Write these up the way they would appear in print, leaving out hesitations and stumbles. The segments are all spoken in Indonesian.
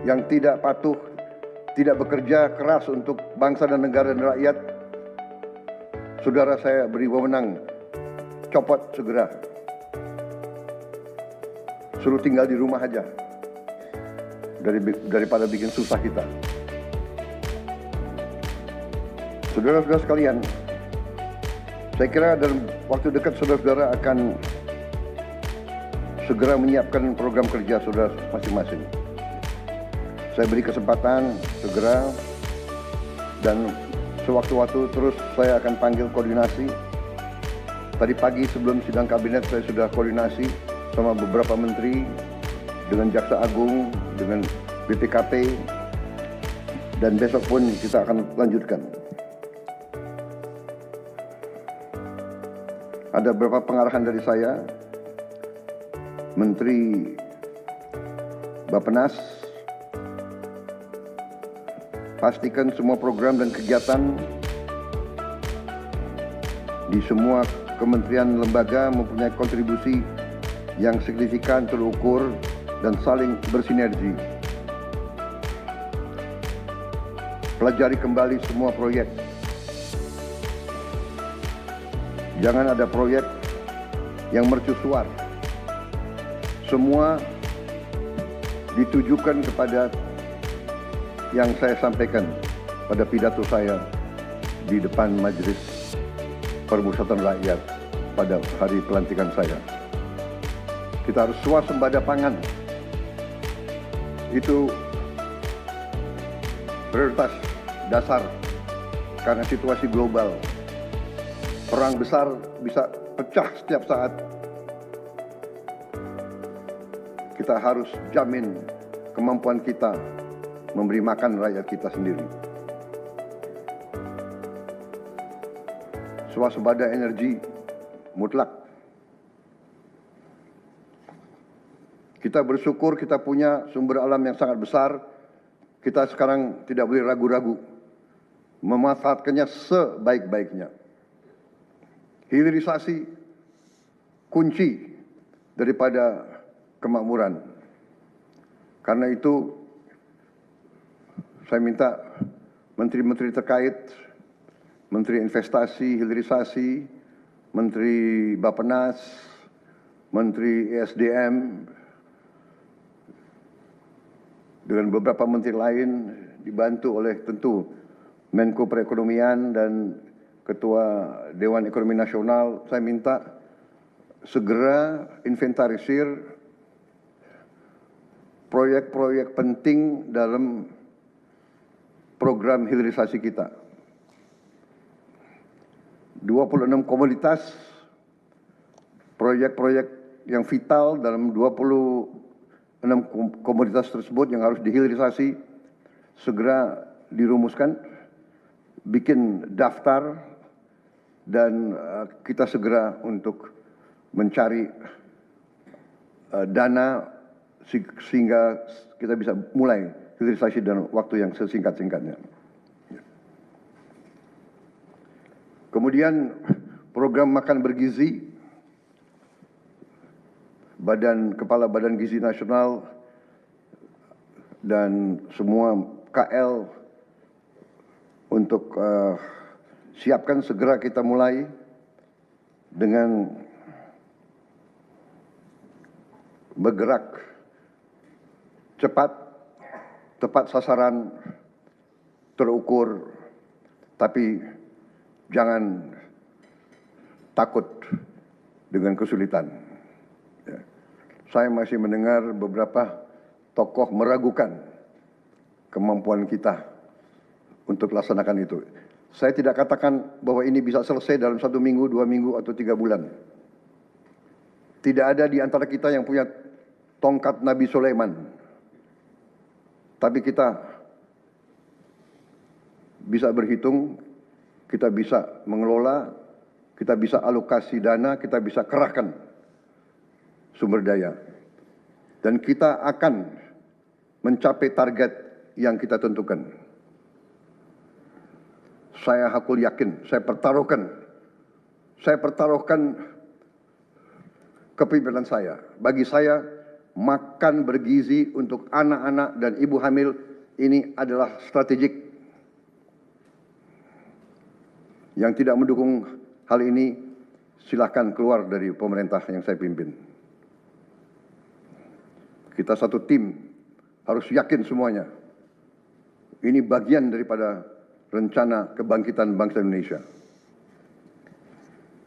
yang tidak patuh, tidak bekerja keras untuk bangsa dan negara dan rakyat, saudara saya beri wewenang, copot segera. Suruh tinggal di rumah aja, daripada bikin susah kita. Saudara-saudara sekalian, saya kira dalam waktu dekat saudara-saudara akan segera menyiapkan program kerja saudara masing-masing. Saya beri kesempatan segera, dan sewaktu-waktu terus saya akan panggil koordinasi. Tadi pagi sebelum sidang kabinet saya sudah koordinasi sama beberapa menteri, dengan Jaksa Agung, dengan BPKP, dan besok pun kita akan lanjutkan. Ada beberapa pengarahan dari saya, Menteri Bappenas, pastikan semua program dan kegiatan di semua kementerian lembaga mempunyai kontribusi yang signifikan, terukur, dan saling bersinergi. Pelajari kembali semua proyek. Jangan ada proyek yang mercusuar. Semua ditujukan kepada yang saya sampaikan pada pidato saya di depan Majelis Permusyawaratan Rakyat pada hari pelantikan saya. Kita harus swasembada pangan. Itu prioritas dasar karena situasi global. Perang besar bisa pecah setiap saat. Kita harus jamin kemampuan kita memberi makan rakyat kita sendiri. Swasembada energi mutlak. Kita bersyukur kita punya sumber alam yang sangat besar. Kita sekarang tidak boleh ragu-ragu memanfaatkannya sebaik-baiknya. Hilirisasi kunci daripada kemakmuran. Karena itu saya minta menteri-menteri terkait, Menteri Investasi, Hilirisasi, Menteri Bappenas, Menteri ESDM, dengan beberapa menteri lain dibantu oleh tentu Menko Perekonomian dan Ketua Dewan Ekonomi Nasional, saya minta segera inventarisir proyek-proyek penting dalam program hilirisasi kita. 26 komoditas, proyek-proyek yang vital dalam 26 komoditas tersebut yang harus dihilirisasi segera dirumuskan, bikin daftar, dan kita segera untuk mencari dana sehingga kita bisa mulai hilirisasi dalam waktu yang sesingkat-singkatnya. Kemudian program makan bergizi, Kepala Badan Gizi Nasional dan semua KL untuk siapkan segera kita mulai dengan bergerak cepat, tepat sasaran, terukur, tapi jangan takut dengan kesulitan. Ya. Saya masih mendengar beberapa tokoh meragukan kemampuan kita untuk laksanakan itu. Saya tidak katakan bahwa ini bisa selesai dalam 1 minggu, 2 minggu, atau 3 bulan. Tidak ada di antara kita yang punya tongkat Nabi Sulaiman. Tapi kita bisa berhitung, kita bisa mengelola, kita bisa alokasi dana, kita bisa kerahkan sumber daya. Dan kita akan mencapai target yang kita tentukan. Saya hakul yakin, saya pertaruhkan kepemimpinan saya. Bagi saya, makan bergizi untuk anak-anak dan ibu hamil ini adalah strategik. Yang tidak mendukung hal ini silahkan keluar dari pemerintah yang saya pimpin. Kita satu tim, harus yakin semuanya. Ini bagian daripada rencana kebangkitan bangsa Indonesia.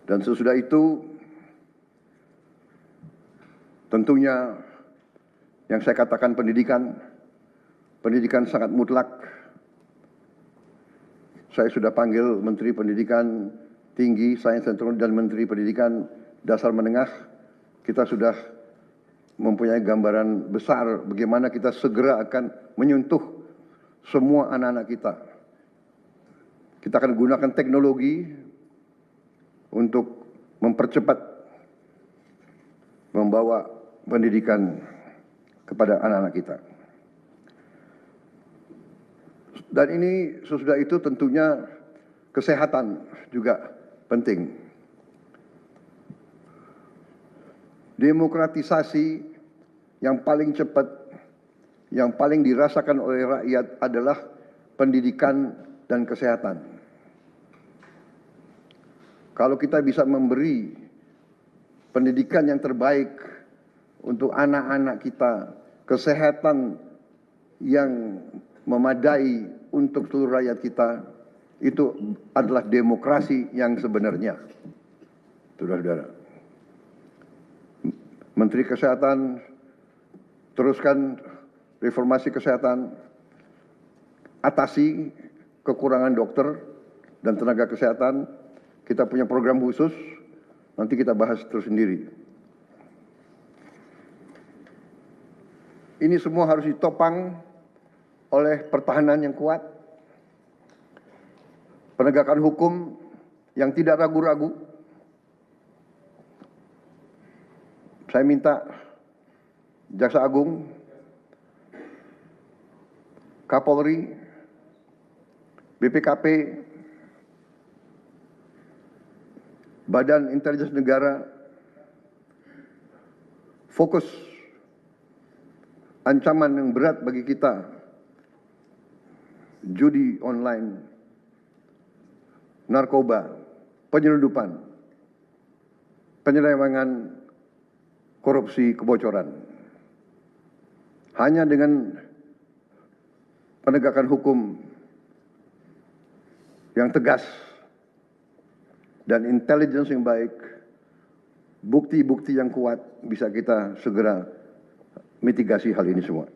Dan sesudah itu, tentunya yang saya katakan pendidikan sangat mutlak. Saya sudah panggil Menteri Pendidikan Tinggi, Sains dan Teknologi dan Menteri Pendidikan Dasar Menengah. Kita sudah mempunyai gambaran besar bagaimana kita segera akan menyentuh semua anak-anak kita. Kita akan gunakan teknologi untuk mempercepat membawa pendidikan kepada anak-anak kita. Dan ini sesudah itu tentunya kesehatan juga penting. Demokratisasi yang paling cepat, yang paling dirasakan oleh rakyat adalah pendidikan dan kesehatan. Kalau kita bisa memberi pendidikan yang terbaik untuk anak-anak kita, kesehatan yang memadai untuk seluruh rakyat kita, itu adalah demokrasi yang sebenarnya. Saudara-saudara, Menteri Kesehatan teruskan reformasi kesehatan, atasi kekurangan dokter dan tenaga kesehatan. Kita punya program khusus, nanti kita bahas tersendiri. Ini semua harus ditopang oleh pertahanan yang kuat, penegakan hukum yang tidak ragu-ragu. Saya minta Jaksa Agung, Kapolri, BPKP, Badan Intelijen Negara fokus ancaman yang berat bagi kita, judi online, narkoba, penyelundupan, penyelewengan, korupsi, kebocoran. Hanya dengan penegakan hukum yang tegas dan intelligence yang baik, bukti-bukti yang kuat, bisa kita segera mitigasi hal ini semua.